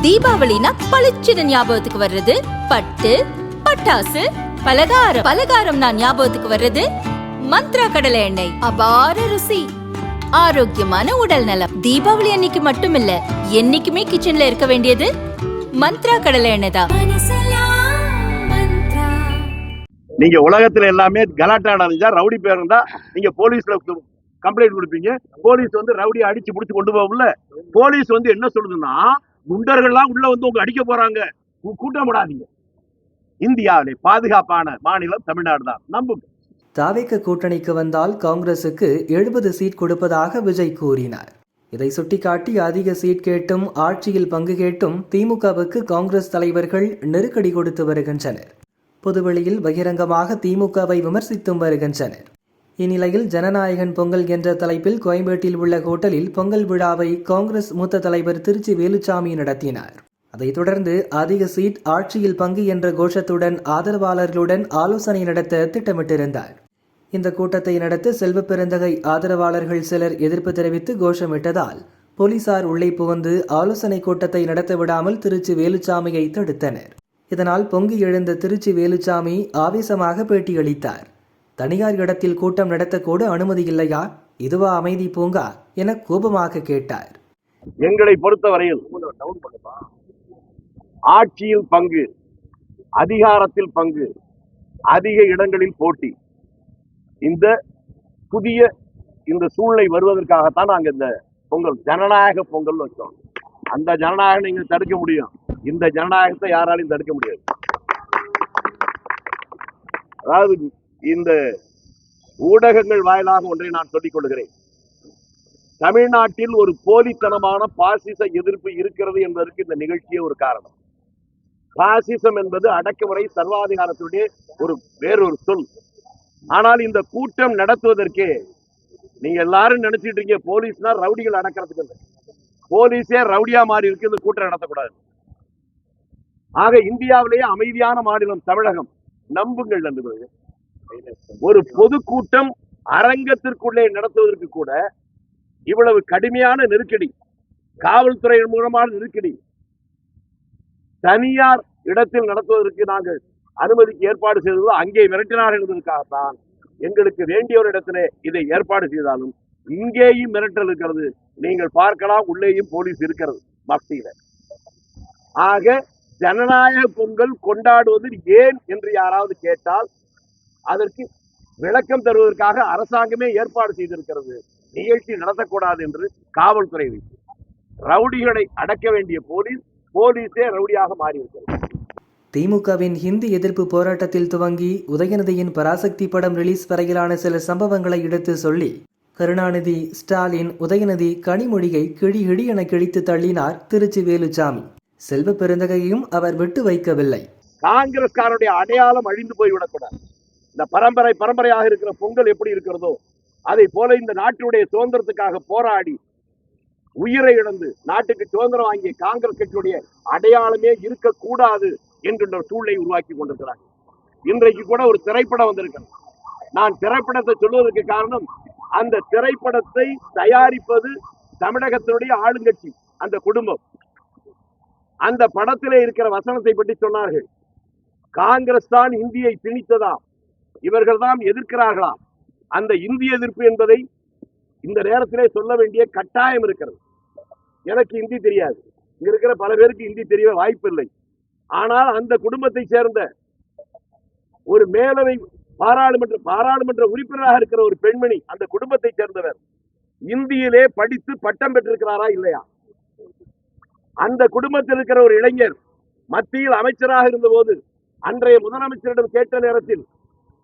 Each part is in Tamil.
தீபாவளினா பளிச்சுன்னு ஞாபகத்துக்கு வர்றது பட்டு, பட்டாசு, பலகாரம். பலகாரம்னா ஞாபகத்துக்கு வர்றது மந்த்ரா கடலை எண்ணெய். அபார ருசி, ஆரோக்கியமான உடல் நலம். தீபாவளி அன்னைக்கு மட்டும் இல்ல, என்னைக்குமே கிச்சன்ல இருக்க வேண்டியது மந்த்ரா கடலை எண்ணெய் தான். நீங்க உலகத்துல எல்லாமே கலாட்டா நடந்தா, ரவுடி பேர் இருந்தா நீங்க போலீஸ்ல கம்ப்ளைண்ட் கொடுப்பீங்க. போலீஸ் வந்து ரவுடியை அடிச்சு முடிச்சு கொண்டு போகல. போலீஸ் வந்து என்ன சொல்லுதுன்னா, குண்டர்கள்லாம் உள்ள வந்து உங்க அடிக்க போறாங்க, கூட்டம் விடாதீங்க. இந்தியாவிலே பாதுகாப்பான மாநிலம் தமிழ்நாடு தான். நம்புங்க. தாவேக கூட்டணிக்கு வந்தால் காங்கிரசுக்கு 70 சீட் கொடுப்பதாக விஜய் கூறினார். இதை சுட்டிக்காட்டி அதிக சீட் கேட்டும் ஆட்சியில் பங்கு கேட்டும் திமுகவுக்கு காங்கிரஸ் தலைவர்கள் நெருக்கடி கொடுத்து வருகின்றனர். பொதுவெளியில் பகிரங்கமாக திமுகவை விமர்சித்தும் வருகின்றனர். இந்நிலையில் ஜனநாயகன் பொங்கல் என்ற தலைப்பில் கோயம்பேட்டில் உள்ள ஹோட்டலில் பொங்கல் விழாவை காங்கிரஸ் மூத்த தலைவர் திருச்சி வேலுச்சாமி நடத்தினார். அதைத் தொடர்ந்து அதிக சீட் ஆட்சியில் பங்கு என்ற கோஷத்துடன் ஆதரவாளர்களுடன் ஆலோசனை நடத்த திட்டமிட்டிருந்தார். இந்த கூட்டத்தை நடத்த செல்வ பெருந்தகை ஆதரவாளர்கள் சிலர் எதிர்ப்பு தெரிவித்து கோஷமிட்டதால் போலீசார் உள்ளே புகுந்து ஆலோசனை கூட்டத்தை நடத்த விடாமல் திருச்சி வேலுச்சாமியை தடுத்தனர். இதனால் பொங்கி எழுந்த திருச்சி வேலுச்சாமி ஆவேசமாக பேட்டியளித்தார். தனியார் இடத்தில் கூட்டம் நடத்தக்கூட அனுமதி இல்லையா, இதுவா அமைதி பூங்கா என கோபமாக கேட்டார். எங்களை பொறுத்தவரையில் ஆட்சியில் பங்கு, அதிகாரத்தில் பங்கு, அதிக இடங்களில் போட்டி, இந்த புதிய இந்த சூழ்நிலை வருவதற்காகத்தான் நாங்கள் இந்த பொங்கல் ஜனநாயக பொங்கல் வச்சோம். அந்த ஜனநாயகம் நீங்க தடுக்க முடியும், இந்த ஜனநாயகத்தை யாராலையும் தடுக்க முடியாது. அதாவது இந்த ஊடகங்கள் வாயிலாக ஒன்றை நான் சொல்லிக் கொள்கிறேன். தமிழ்நாட்டில் ஒரு போலித்தனமான பாசிச எதிர்ப்பு இருக்கிறது என்பதற்கு இந்த நிகழ்ச்சியே ஒரு காரணம். பாசிசம் என்பது அடக்குமுறை சர்வாதிகாரத்துடைய வேறொரு சொல். ஆனால் இந்த கூட்டம் நடத்துவதற்கே நீங்க எல்லாரும் நினைச்சிட்டு இருக்கீங்க போலீஸ்னா ரவுடிகள் அடக்கிறதுக்கு. போலீஸே ரவுடியா மாறி இருக்கு, இந்த கூட்டம் நடத்தக்கூடாது. ஆக இந்தியாவிலேயே அமைதியான மாநிலம் தமிழகம். நம்புங்கள் நண்பர்களே, ஒரு பொதுக்கூட்டம் அரங்கத்திற்குள்ளே நடத்துவதற்கு கூட இவ்வளவு கடுமையான நெருக்கடி, காவல்துறை மூலமான நெருக்கடி, தனியார் இடத்தில் நடத்துவதற்கு நாங்கள் அனுமதிக்கு ஏற்பாடு செய்தது அங்கே மிரட்டினார்கள் என்பதற்காகத்தான். எங்களுக்கு வேண்டிய ஒரு இடத்திலே இதை ஏற்பாடு செய்தாலும் இங்கேயும் மிரட்டல் இருக்கிறது. நீங்கள் பார்க்கலாம், உள்ளேயும் போலீஸ் இருக்கிறது மத்தியில. ஆக ஜனநாயக பொங்கல் கொண்டாடுவது ஏன் என்று யாராவது கேட்டால் அதற்கு விளக்கம் தருவதற்காக அரசாங்கமே ஏற்பாடு செய்திருக்கிறது. நிகழ்ச்சி நடத்தக்கூடாது என்று காவல்துறை வைத்து ரவுடிகளை அடக்க வேண்டிய போலீஸே ரவுடியாக மாறியிருக்கிறது. திமுகவின் ஹிந்தி எதிர்ப்பு போராட்டத்தில் துவங்கி உதயநிதியின் பராசக்தி படம் ரிலீஸ் வரையிலான சில சம்பவங்களை எடுத்து சொல்லி கருணாநிதி, ஸ்டாலின், உதயநிதி கனிமொழியை கிழி என கிழித்து தள்ளினார் திருச்சி வேலுச்சாமி. செல்வ பெருந்தகையும் அவர் விட்டு வைக்கவில்லை. காங்கிரஸ்காரருடைய அடையாளம் அழிந்து போய்விடக்கூடாது. இந்த பரம்பரையாக இருக்கிற பொங்கல் எப்படி இருக்கிறதோ அதை போல இந்த நாட்டுடைய சுதந்திரத்துக்காக போராடி உயிரை இழந்து நாட்டுக்கு சுதந்திரம் வாங்கிய காங்கிரஸ் கட்சியுடைய அடையாளமே இருக்கக்கூடாது என்கின்ற சூழலை உருவாக்கி கொண்டிருக்கிறாங்க. இன்றைக்கு கூட ஒரு திரைப்படம் வந்திருக்கிறது. நான் திரைப்படத்தை சொல்வதற்கு காரணம், அந்த திரைப்படத்தை தயாரிப்பது தமிழகத்தினுடைய ஆளுங்கட்சி, அந்த குடும்பம். அந்த படத்திலே இருக்கிற வசனத்தை பற்றி சொன்னார்கள். காங்கிரஸ் தான் இந்தியை திணித்ததாம், இவர்கள் தான் எதிர்க்கிறார்களாம். அந்த இந்திய எதிர்ப்பு என்பதை இந்த நேரத்திலே சொல்ல வேண்டிய கட்டாயம் இருக்கிறது. எனக்கு இந்தி தெரியாது, இங்க இருக்கிற பல பேருக்கு இந்தி தெரிய வாய்ப்பில்லை. ஆனால் அந்த குடும்பத்தை சேர்ந்த ஒரு மேலவை பாராளுமன்ற உறுப்பினராக இருக்கிற ஒரு பெண்மணி, அந்த குடும்பத்தை சேர்ந்தவர், இந்தியிலே படித்து பட்டம் பெற்றிருக்கிறாரா இல்லையா? அந்த குடும்பத்தில் இருக்கிற ஒரு இளைஞர் மத்தியில் அமைச்சராக இருந்த போது அன்றைய முதலமைச்சரிடம் கேட்ட நேரத்தில்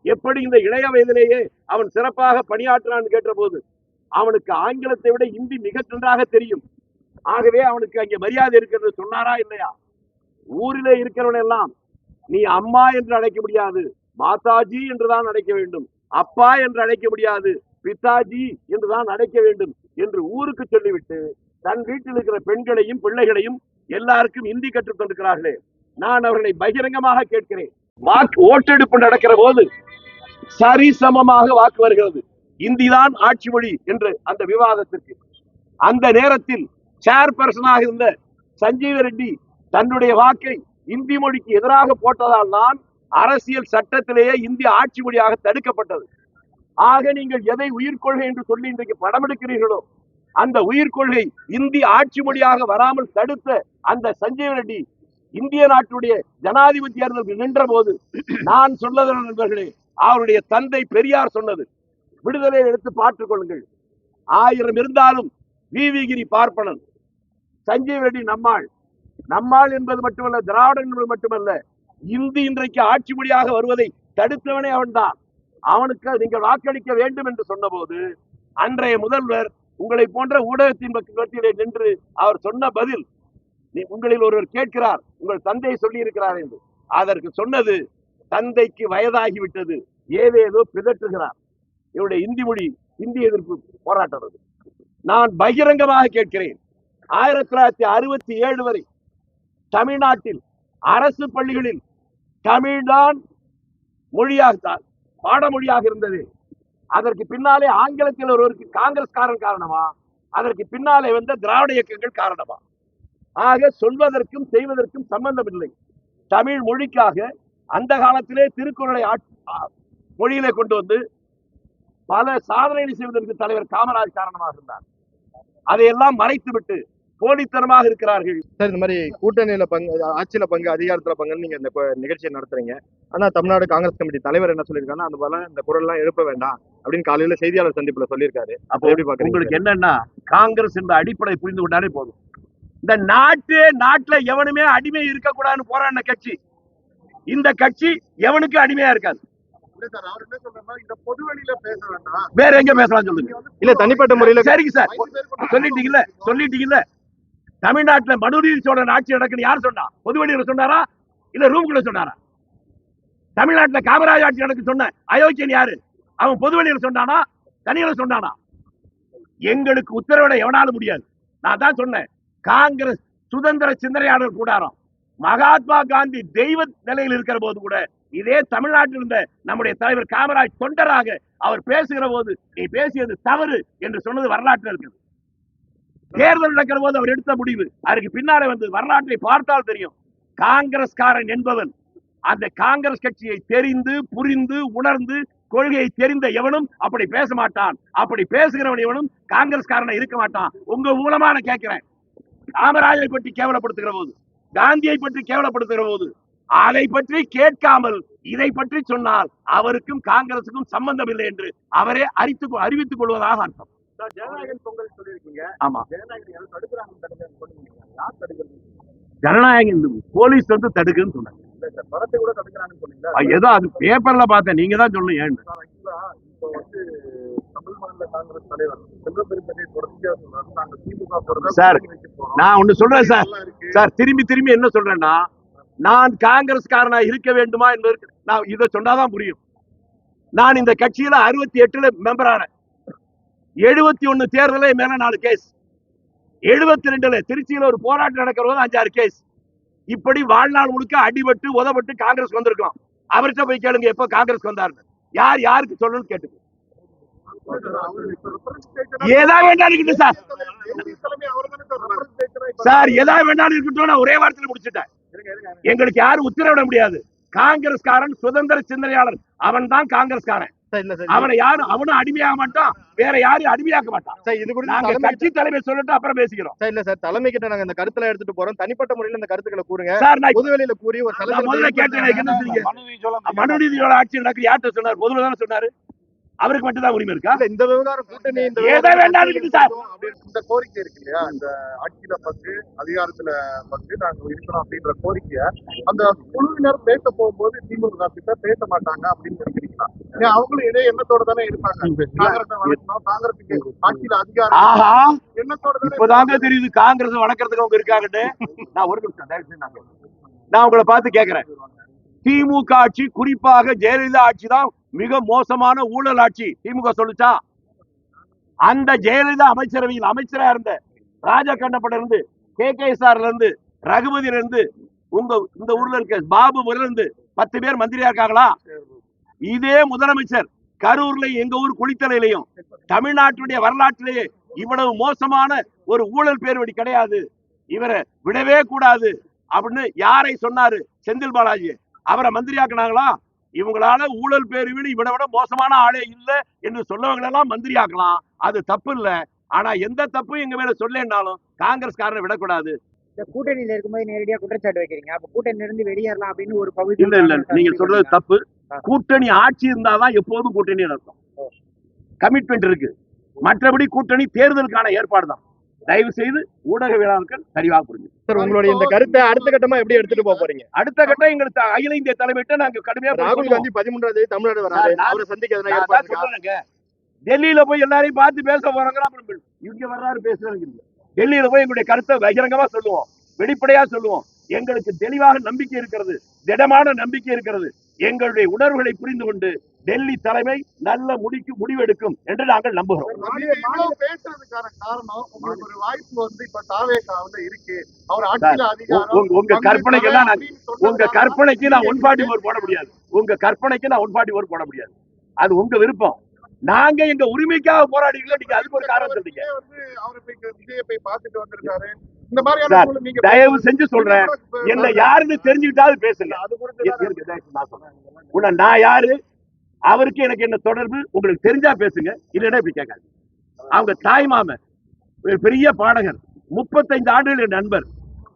எப்படி இந்த இளைய வயதிலேயே அவன் சிறப்பாக பணியாற்றினான் கேட்ட போது அவனுக்கு ஆங்கிலத்தை விட இந்தி மிக நன்றாக தெரியும், ஆகவே அவனுக்கு அங்கே மரியாதை இருக்கிறது சொன்னாரா இல்லையா? ஊரிலே இருக்கிறவன் எல்லாம் நீ அம்மா என்று அழைக்க முடியாது, மாதாஜி என்றுதான் அழைக்க வேண்டும், அப்பா என்று அழைக்க முடியாது, பிதாஜி என்றுதான் அழைக்க வேண்டும் என்று ஊருக்கு சொல்லிவிட்டு தன் வீட்டில் இருக்கிற பெண்களையும் பிள்ளைகளையும் எல்லாருக்கும் இந்தி கற்றுக் கொண்டிருக்கிறார்களே. நான் அவர்களை பகிரங்கமாக கேட்கிறேன், ஓட்டெடுப்பு நடக்கிற போது சரிசமமாக வாக்கு வருகிறது, இந்திதான் ஆட்சி மொழி என்று அந்த விவாதத்திற்கு அந்த நேரத்தில் சேர்பர்சனாக இருந்த சஞ்சீவ ரெட்டி தன்னுடைய வாக்கை இந்தி மொழிக்கு எதிராக போட்டதால் தான் அரசியல் சட்டத்திலேயே இந்திய ஆட்சி மொழியாக தடுக்கப்பட்டது. ஆக நீங்கள் எதை உயிர்கொள்கை என்று சொல்லி இன்றைக்கு படம் எடுக்கிறீர்களோ அந்த உயிர்கொள்கை இந்தி ஆட்சி மொழியாக வராமல் தடுத்த அந்த சஞ்சீவ் ரெட்டி இந்திய நாட்டுடைய ஜனாதிபதி தேர்தலுக்கு நின்ற போது நான் சொல்லது நண்பர்களே, அவருடைய தந்தை பெரியார் சொன்னது விடுதலை எடுத்து பார்த்துக் கொள்ளுங்கள். 1000 இருந்தாலும் விவிகிரி பார்ப்பனன், சஞ்சீவ் ரெட்டி நம்மாள். நம்மாள் என்பது மட்டுமல்ல, திராவிடன் என்பது மட்டுமல்ல, இந்தி இன்றைக்கு ஆட்சி மொழியாக வருவதை தடுத்தவனே அவன்தான். அவனுக்கு நீங்கள் வாக்களிக்க வேண்டும் என்று சொன்னபோது அன்றைய முதல்வர் உங்களை போன்ற ஊடகத்தின் மத்தியிலே நின்று அவர் சொன்ன பதில், உங்களில் ஒருவர் கேட்கிறார் உங்கள் தந்தை சொல்லி இருக்கிறார் என்று. அதற்கு சொன்னது, தந்தைக்கு வயதாகிவிட்டது, ஏதேதோ பிதற்றுகிறார். இவருடைய இந்தி மொழி இந்தி எதிர்ப்பு போராட்டம். நான் பகிரங்கமாக கேட்கிறேன், 1967 வரை தமிழ்நாட்டில் அரசு பள்ளிகளில் தமிழ்தான் மொழியாக பாடமொழியாக இருந்தது. அதற்கு பின்னாலே ஆங்கிலத்தில் ஒருவருக்கு காங்கிரஸ்காரன் காரணமா, அதற்கு பின்னாலே வந்த திராவிட இயக்கங்கள் காரணமா? ஆக சொல்வதற்கும் செய்வதற்கும் சம்பந்தம் இல்லை. தமிழ் மொழிக்காக அந்த காலத்திலே திருக்குறளை மொழியிலே கொண்டு வந்து பல சாதனைகள் செய்வதற்கு தலைவர் காமராஜ் காரணமாக இருந்தார். அதையெல்லாம் மறைத்துவிட்டு போலித்தனமாக இருக்கிறார்கள். சார், இந்த மாதிரி கூட்டணியில பங்கு, ஆட்சியில பங்கு, அதிகாரத்துல பங்கு நீங்க இந்த நிகழ்ச்சியை நடத்துறீங்க. ஆனா தமிழ்நாடு காங்கிரஸ் கமிட்டி தலைவர் என்ன சொல்லியிருக்காருன்னா, அந்த போல இந்த குரல் எல்லாம் எழுப்ப வேண்டாம் அப்படின்னு காலையில செய்தியாளர் சந்திப்புல சொல்லியிருக்காரு. அப்போ எப்படி பாக்குறீங்க? உங்களுக்கு என்னன்னா, காங்கிரஸ் என்ற அடிப்படை புரிந்து கொண்டாலே போதும். இந்த நாட்டுல எவனுமே அடிமை இருக்கக்கூடாதுன்னு போராடின கட்சி இந்த கட்சி. எவனுக்கு அடிமையா இருக்காது. வேற எங்க பேசலாம் சொல்லுங்க. இல்ல, தனிப்பட்ட முறையில. சரிங்க சார், சொல்லிட்டீங்கல்ல. தமிழ்நாட்டுல மனுநீதி சோழன் ஆட்சி நடக்குன்னு யார் சொன்னா? பொதுவெளியில சொன்னாரா இல்ல ரூம்குள்ள சொன்னாரா? தமிழ்நாட்டுல காமராஜ் ஆட்சி நடக்கு சொன்ன அயோக்கியன் யாரு? அவன் பொதுவெளியில சொன்னானா தனியில சொன்னானா? எங்களுக்கு உத்தரவிட எவனாலும் முடியாது. நான் தான் சொன்னேன், காங்கிரஸ் சுதந்திர சிந்தனையாளர் கூடாரம். மகாத்மா காந்தி தெய்வ நிலையில் இருக்கிற போது கூட இதே தமிழ்நாட்டில் இருந்த நம்முடைய தலைவர் காமராஜ் தொண்டராக அவர் பேசுகிற போது நீ பேசியது தவறு என்று சொன்னது வரலாற்றில் இருக்கிறது. தேர்தல் நடக்கிற போது அவர் எடுத்த முடிவு, அதற்கு பின்னாலே வந்து வரலாற்றை பார்த்தால் தெரியும். காங்கிரஸ்காரன் என்பவன் அந்த காங்கிரஸ் கட்சியை தெரிந்து புரிந்து உணர்ந்து கொள்கையை தெரிந்த எவனும் அப்படி பேச மாட்டான். அப்படி பேசுகிறவன் எவனும் காங்கிரஸ்காரனை இருக்க மாட்டான். உங்க மூலமா நான் கேட்கிறேன், காமராஜை பற்றி கேவலப்படுத்துகிற போது, காந்தியை பற்றி கேவலப்படுத்துகிற போது அதை பற்றி கேட்காமல் இதை பற்றி சொன்னால் அவருக்கும் காங்கிரசுக்கும் சம்பந்தம் இல்லை என்று அவரே அறிவித்துக் கொள்வதாக அர்த்தம். ஜனநாயகன் பொங்கல் சொல்லியிருக்கீங்க. ஆமா, ஜனநாயகன் போலீஸ் வந்து தடுக்குன்னு சொன்னாங்க. படத்தை கூட தடுக்கிறாங்கன்னு சொன்னீங்க. ஏதோ அது பேப்பர்ல பார்த்தேன், நீங்க தான் சொல்லணும். ஏன் இப்போ வந்து தமிழ் மாநில காங்கிரஸ் தலைவர் செல்வபெருந்தகை தொடர்ச்சியா சொல்றாரு, நாங்க திமுக சார், நான் ஒண்ணு சொல்றேன் சார், திரும்பி என்ன சொல்றேன்னா, நான் காங்கிரஸ்காரனா இருக்க வேண்டுமா என்பதற்கு நான் இதை சொன்னாதான் புரியும். நான் இந்த கட்சியில 68 மெம்பர் ஆனேன். 71 தேர்தலே மேல 4 கேஸ், 72 திருச்சியில ஒரு போராட்டம் நடக்கிற போது 5-6 கேஸ். இப்படி வாழ்நாள் முழுக்க அடிபட்டு உதப்பட்டு காங்கிரஸ் வந்திருக்கலாம். அவர்கிட்ட போய் கேளுங்க எப்ப காங்கிரஸ் வந்தாருன்னு. யாருக்கு சொல்லணும்னு கேட்டுக்கு. ஏதா வேண்டாம் இருக்கட்டும் சார், ஏதா வேண்டாம் இருக்கட்டும். நான் ஒரே வாரத்தில் முடிச்சுட்டேன். எங்களுக்கு யாரும் உத்தரவிட முடியாது. காங்கிரஸ்காரன் சுதந்திர சிந்தனையாளர், அவன் தான் காங்கிரஸ்காரன். அவனை யாரும் அவனும் அடிமையாக மாட்டான், வேற யாரும் அடிமையாக்க மாட்டான். கட்சி தலைமை சொல்லிட்டு அப்புறம் பேசிக்கிறோம். இல்ல சார், தலைமை கிட்ட நாங்க இந்த கருத்துல எடுத்துட்டு போறோம். தனிப்பட்ட முறையில இந்த கருத்துக்களை கூறுங்க சார். நான் பொதுவெளியில கூறி ஒரு முதல்ல கேட்டேன், மனுநீதியோட ஆட்சி நடக்குது யார்கிட்ட சொன்னார்? பொதுவில் தானே சொன்னாரு. அவருக்கு மட்டும் தான் உரிமை இருக்கா? இந்த விவகாரம் கூட்டணி இந்த கோரிக்கை இருக்கு இல்லையா, இந்த ஆட்சியில பங்கு அதிகாரத்துல பங்கு நாங்க இருக்கணும் அப்படின்ற கோரிக்கைய அந்த குழுவினர் பேச போகும்போது திமுக கிட்ட பேச மாட்டாங்க அப்படின்னு நினைக்கிறீங்களா? அவங்களும் இதே எண்ணத்தோட தானே இருப்பாங்க. காங்கிரஸுக்கு ஆட்சியில அதிகாரம் எண்ணத்தோட இப்பதாங்க தெரியுது காங்கிரஸ் வளர்க்கறதுக்கு அவங்க இருக்காங்கன்னு. நான் ஒரு நிமிஷம் நான் உங்களை பார்த்து கேட்கிறேன். திமுக ஆட்சி, குறிப்பாக ஜெயலலிதா ஆட்சி தான் மிக மோசமான ஊழல் ஆட்சி திமுக சொல்லுச்சா? அந்த ஜெயலலிதா அமைச்சரவையில் அமைச்சரா இருந்த ராஜகண்ணப்பட இருந்து, KKSRல இருந்து, ரகுபதியில இருந்து, உங்க இந்த ஊர்ல இருக்க பாபுல இருந்து 10 பேர் மந்திரியா இருக்காங்களா? இதே முதலமைச்சர் கரூர்ல, எங்க ஊர் குளித்தலையிலையும், தமிழ்நாட்டுடைய வரலாற்றிலேயே இவ்வளவு மோசமான ஒரு ஊழல் பேர்வழி கிடையாது. இவரை விடவே கூடாது. அப்படின்னு யாரை சொன்னாரு? செந்தில் பாலாஜி. அவரை மந்திரியாக்குனாங்களா? இவங்களால ஊழல் பேருவின்னு இவனை விட மோசமான ஆளே இல்லை என்று சொல்லவங்களெல்லாம் மந்திரியாக்கலாம். அது தப்பு இல்ல. ஆனா எந்த தப்பும் எங்க மேல சொல்லேன்னாலும் காங்கிரஸ்காரனை விடக்கூடாது. கூட்டணியில இருக்கும்போது நேரடியா குற்றச்சாட்டு வைக்கிறீங்க. அப்ப கூட்டணியில இருந்து வெளியேறலாம் அப்படின்னு ஒரு பகுதி. இல்ல நீங்க சொல்றது தப்பு. கூட்டணி ஆட்சி இருந்தாதான் எப்போதும் கூட்டணி நடக்கும். கமிட்மெண்ட் இருக்கு. மற்றபடி கூட்டணி தேர்தலுக்கான ஏற்பாடு தான். தயவு செய்து ஊடகவியலாளர்கள் தெளிவாக புரிஞ்சு. சார், உங்களுடைய இந்த கருத்தை அடுத்த கட்டமா எப்படி எடுத்துட்டு போறீங்க? அடுத்த கட்டம் எங்களுக்கு அகில இந்திய தலைமையிட்ட நாங்க கடுமையா ராகுல் காந்தி 13ஆம் தேதி தமிழ்நாடு வராரு. அவரை சந்திக்க எதனா ஏற்பாடு இருக்கா? டெல்லியில போய் எல்லாரையும் பார்த்து பேச போறாங்க. அப்புறம் இங்க வர்றாரு பேசுறாங்க. டெல்லியில போய் எங்களுடைய கருத்தை பகிரங்கமா சொல்லுவோம், வெளிப்படையா சொல்லுவோம். எங்களுக்கு தெளிவாக நம்பிக்கை இருக்கிறது, திடமான நம்பிக்கை இருக்கிறது. எங்களுடைய உணர்வுகளை புரிந்து கொண்டு டெல்லி தலைமை நல்ல முடிவெடுக்கும் என்று நாங்கள் நம்புகிறோம். பேசுறதுக்கான காரணம் உங்களுக்கு ஒரு வாய்ப்பு இப்ப தாவேகாவுல இருக்கு. அவர் ஆட்சியில அதிகாரம் உங்க கற்பனைக்கெல்லாம் உங்க கற்பனைக்கு நான் 144 போட முடியாது. உங்க கற்பனைக்கு நான் 144 போட முடியாது. அது உங்க விருப்பம். நாங்க எங்க உரிமைக்காக போராடிக்கல. நீங்க அதுக்கு ஒரு காரணம் சொல்றீங்க. அவரை விஜய போய் பார்த்துட்டு வந்திருக்காரு. இந்த மாதிரியான நீங்க தயவு செஞ்சு சொல்றேன், என்ன யாருன்னு தெரிஞ்சுக்கிட்டாவது பேசுங்க. அது குறித்து நான் யாரு, அவருக்கு எனக்கு என்ன தொடர்பு உங்களுக்கு தெரிஞ்சா பேசுங்க, இல்லைன்னா இப்படி கேட்காது. அவங்க தாய் மாமன் பெரிய பாடகர், 35 ஆண்டுகள் என் நண்பர்.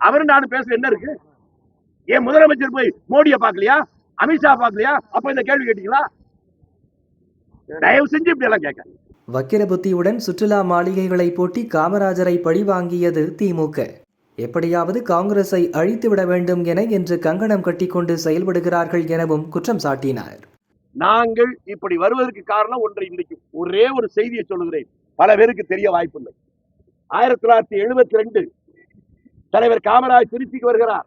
அவரு நானும் பேச என்ன இருக்கு? ஏன் முதலமைச்சர் போய் மோடியை பார்க்கலையா, அமித்ஷா பார்க்கலையா? அப்ப இந்த கேள்வி கேட்டீங்களா? தயவு செஞ்சு இப்படி எல்லாம் கேட்க. வக்கிர புத்தியுடன் சுற்றுலா மாளிகைகளை போட்டி காமராஜரை பழிவாங்கியது திமுக. எப்படியாவது காங்கிரஸை அழித்துவிட வேண்டும் என இன்று கங்கணம் கட்டிக்கொண்டு செயல்படுகிறார்கள் எனவும் குற்றம் சாட்டினார். நாங்கள் இப்படி வருவதற்கு காரணம் ஒன்றை இன்னைக்கு ஒரே ஒரு செய்தியை சொல்லுகிறேன், பல பேருக்கு தெரிய வாய்ப்பில்லை. 1972 தலைவர் காமராஜ் திருச்சிக்கு வருகிறார்.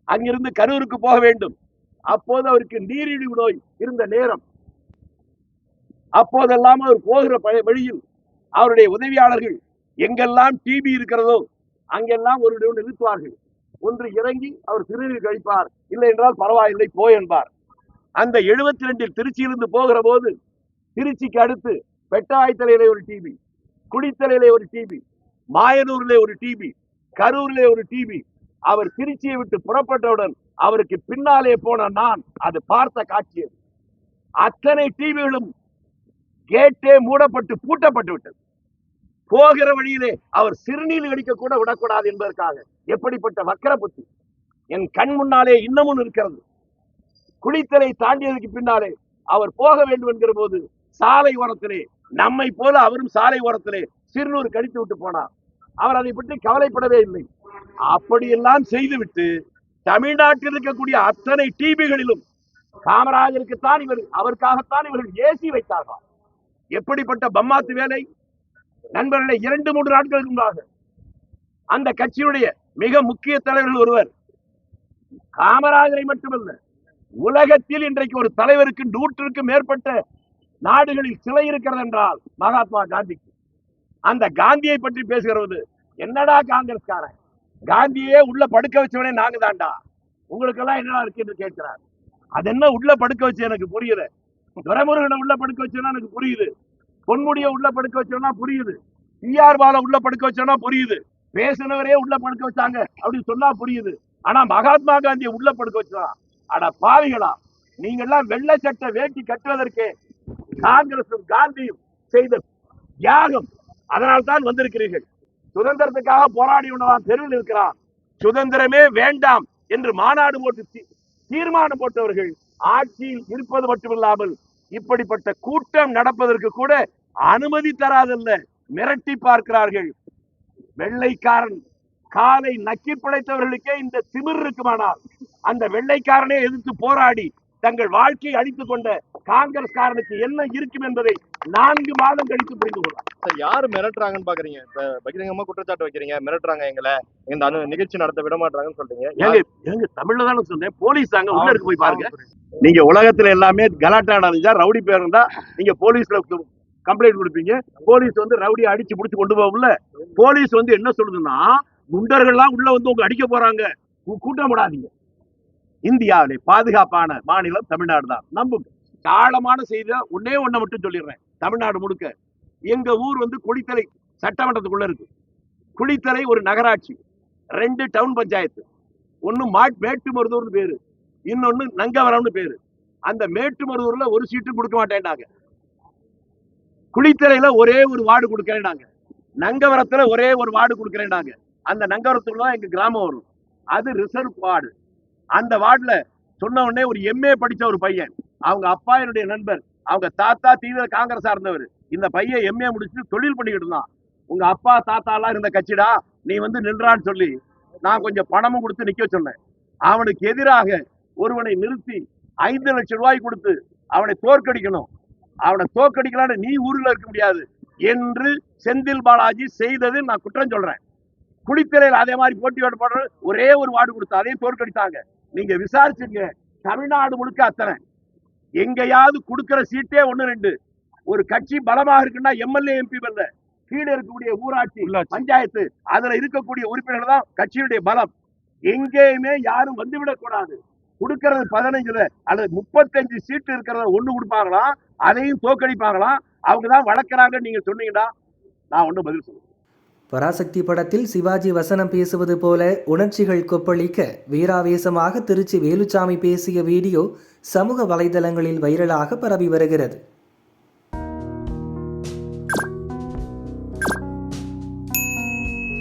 அங்கிருந்து கரூருக்கு போக வேண்டும். அப்போது அவருக்கு நீரிழிவு நோய் இருந்த நேரம். அப்போதெல்லாம் அவர் போகிற வழியில் அவருடைய உதவியாளர்கள் எங்கெல்லாம் டிபி இருக்கிறதோ அங்கெல்லாம் ஒரு நிறுத்துவார்கள். ஒன்று இறங்கி அவர் சிறுநீர் கழிப்பார், இல்லை என்றால் பரவாயில்லை போ என்பார். அந்த 72 திருச்சியிலிருந்து போகிற போது திருச்சிக்கு அடுத்து பெட்டாய்த்தலையிலே ஒரு டிபி, குடித்தலையிலே ஒரு டிபி, மாயனூரிலே ஒரு டிபி, கரூரிலே ஒரு டிபி. அவர் திருச்சியை விட்டு புறப்பட்டவுடன் அவருக்கு பின்னாலே போன நான் அது பார்த்த காட்சி. அத்தனை டிவிகளும் கேட்டே மூடப்பட்டு பூட்டப்பட்டு விட்டது. போகிற வழியிலே அவர் சிறுநீர் அடிக்க கூட விடக்கூடாது என்பதற்காக. எப்படிப்பட்ட வக்கர புத்தி என் கண் முன்னாலே இன்னமும் இருக்கிறது. குளித்தலை தாண்டியதற்கு பின்னாலே அவர் போக வேண்டும் என்கிற போது சாலை ஓரத்திலே நம்மை போல அவரும் சாலை ஓரத்திலே சிறுநீர் கடித்து விட்டு போனார். அவர் அதை பற்றி கவலைப்படவே இல்லை. அப்படியெல்லாம் செய்துவிட்டு தமிழ்நாட்டில் இருக்கக்கூடிய அத்தனை டிவிகளிலும் காமராஜருக்குத்தான் அவருக்காகத்தான் இவர்கள் ஏசி வைத்தார்கள். எப்படிப்பட்ட பம்மாத்து வேலை நண்பர்களை! 2-3 நாட்களுக்கு முன்பாக அந்த கட்சியுடைய மிக முக்கிய தலைவர்கள் ஒருவர் காமராஜரை மட்டுமல்ல, உலகத்தில் இன்றைக்கு ஒரு தலைவருக்கு 100க்கும் மேற்பட்ட நாடுகளில் சிலை இருக்கிறது என்றால் மகாத்மா காந்திக்கு. அந்த காந்தியை பற்றி பேசுகிறது. என்னடா காங்கிரஸ்காரன், காந்தியே உள்ள படுக்க வச்சவனே நாங்க தான்டா, உங்களுக்கு எல்லாம் என்னடா இருக்கு என்று கேட்கிறார். அது என்ன உள்ள படுக்க வச்சு எனக்கு புரியல. துரைமுருகனை உள்ள படுக்க வச்சோன்னா எனக்கு புரியுது, பொன்முடியை உள்ள படுக்க வச்சோன்னா புரியுது, டிஆர் பால உள்ள படுக்க வச்சோன்னா புரியுது, பேசினவரே உள்ள படுக்க வச்சாங்க அப்படின்னு சொன்னா புரியுது. ஆனா மகாத்மா காந்தியை உள்ள படுக்க வச்சா, அட பாவிகளா, நீங்க எல்லாம் வெள்ளை சட்டை வேட்டி கட்டுவதற்கு காங்கிரசும் காந்தியும் செய்த தியாகம், அதனால்தான் வந்திருக்கிறீர்கள். சுதந்திரத்துக்காக போராடியவனதான் தெருவில் இருக்கிறான். சுதந்திரமே வேண்டாம் என்று மாநாடு போட்டு தீர்மானம் போட்டவர்கள் ஆட்சியில் இருப்பது மட்டுமில்லாமல் இப்படிப்பட்ட கூட்டம் நடப்பதற்கு கூட அனுமதி தராதல்ல, மிரட்டி பார்க்கிறார்கள். வெள்ளைக்காரன் காலை நக்கி பிழைத்தவர்களுக்கே இந்த திமிர் இருக்குமானால் அந்த வெள்ளைக்காரனை எதிர்த்து போராடி தங்கள் வாழ்க்கையை அழித்துக் கொண்ட காங்கிரஸ்காரனுக்கு என்ன இருக்கும் என்பதை 4 மாதம் கழித்து புரிந்து கொள்ளலாம். சார், யாரு மிரட்டுறாங்கன்னு பாக்குறீங்க? இப்ப பகிரங்கமா குற்றச்சாட்டு வைக்கிறீங்க, மிரட்டுறாங்க, எங்களை இந்த நிகழ்ச்சி நடத்த விட மாட்டாங்கன்னு சொல்றீங்க. எங்க தமிழ்ல தானே சொன்னேன். போலீஸ் அங்க உள்ள இருக்கு, போய் பாருங்க. நீங்க உலகத்துல எல்லாமே கலாட்டா நடந்துச்சா, ரவுடி பேர் இருந்தா நீங்க போலீஸ்ல கம்ப்ளைண்ட் கொடுப்பீங்க. போலீஸ் வந்து ரவுடியை அடிச்சு புடிச்சு கொண்டு போகல. போலீஸ் வந்து என்ன சொல்லுதுன்னா, குண்டர்கள்லாம் உள்ள வந்து உங்க அடிக்க போறாங்க, கூட்டம் விடாதீங்க. இந்தியாவிலே பாதுகாப்பான மாநிலம் தமிழ்நாடு தான். நம்புங்க. ஆழமான செய்தி ஒன்னே ஒன்ன மட்டும் சொல்லிடுறேன். தமிழ்நாடு முழுக்க எங்க ஊர் வந்து குளித்தலை சட்டமன்றத்துக்குள்ள இருக்கு. குளித்தலை ஒரு நகராட்சி, 2 டவுன் பஞ்சாயத்து, ஒன்னு மேட்டுமருதூர்னு பேரு, இன்னொன்னு நங்கவரம்னு பேரு. அந்த மேட்டுமருதூர்ல ஒரு சீட்டு கொடுக்க மாட்டேன்டாங்க, குளித்தலையில ஒரே ஒரு வார்டு கொடுக்கறேன்டாங்க, நங்கவரத்துல ஒரே ஒரு வார்டு கொடுக்கறேன்டாங்க. அந்த நங்கவரத்துல தான் எங்க கிராமம் வரும், அது ரிசர்வ் வார்டு. அந்த வார்டுல சொன்ன உடனே ஒரு எம்ஏ படிச்ச ஒரு பையன், அவங்க அப்பா என்னுடைய நண்பர், அவங்க தாத்தா தீவிர காங்கிரஸ் சார்ந்தவர். இந்த பையன் எம்ஏ முடிச்சுட்டு தொழில் பண்ணிக்கிட்டு இருந்தான். உங்க அப்பா தாத்தா எல்லாம் இருந்த கட்சிடா, நீ வந்து நின்றான்னு சொல்லி நான் கொஞ்சம் பணமும் கொடுத்து நிக்க சொன்னேன். அவனுக்கு எதிராக ஒருவனை நிறுத்தி 5 லட்சம் ரூபாய் கொடுத்து அவனை தோற்கடிக்கணும், அவனை தோற்கடிக்கலான்னு நீ ஊர்ல இருக்க முடியாது என்று செந்தில் பாலாஜி செய்தது நான் குற்றம் சொல்றேன். குளித்தலையில் அதே மாதிரி போட்டியோட போடுற ஒரே ஒரு வார்டு கொடுத்து அதையும் தோற்கடித்தாங்க. நீங்க விசாரிச்சுங்க, தமிழ்நாடு முழுக்க அத்தனை. எங்கேயாவது கொடுக்கிற சீட்டே 1-2. ஒரு கட்சி பலமாக இருக்குன்னா எம்எல்ஏ எம்பி இல்ல, கீழே இருக்கக்கூடிய ஊராட்சி பஞ்சாயத்து அதுல இருக்கக்கூடிய உறுப்பினர்கள் தான் கட்சியுடைய பலம். எங்கேயுமே யாரும் வந்துவிடக் கூடாது. கொடுக்கறது 15 அல்லது 35 சீட்டு இருக்கிறத 1 கொடுப்பாங்களாம், அதையும் தோற்கடிப்பாங்களாம். அவங்கதான் வளர்க்கிறாங்க. நீங்க சொன்னீங்கன்னா நான் ஒன்றும் பதில் சொல்லுவேன். பராசக்தி படத்தில் சிவாஜி வசனம் பேசுவது போல உணர்ச்சிகள் கொப்பளிக்க வீராவேசமாக திருச்சி வேலுச்சாமி பேசிய வீடியோ சமூக வலைதளங்களில் வைரலாக பரவி வருகிறது.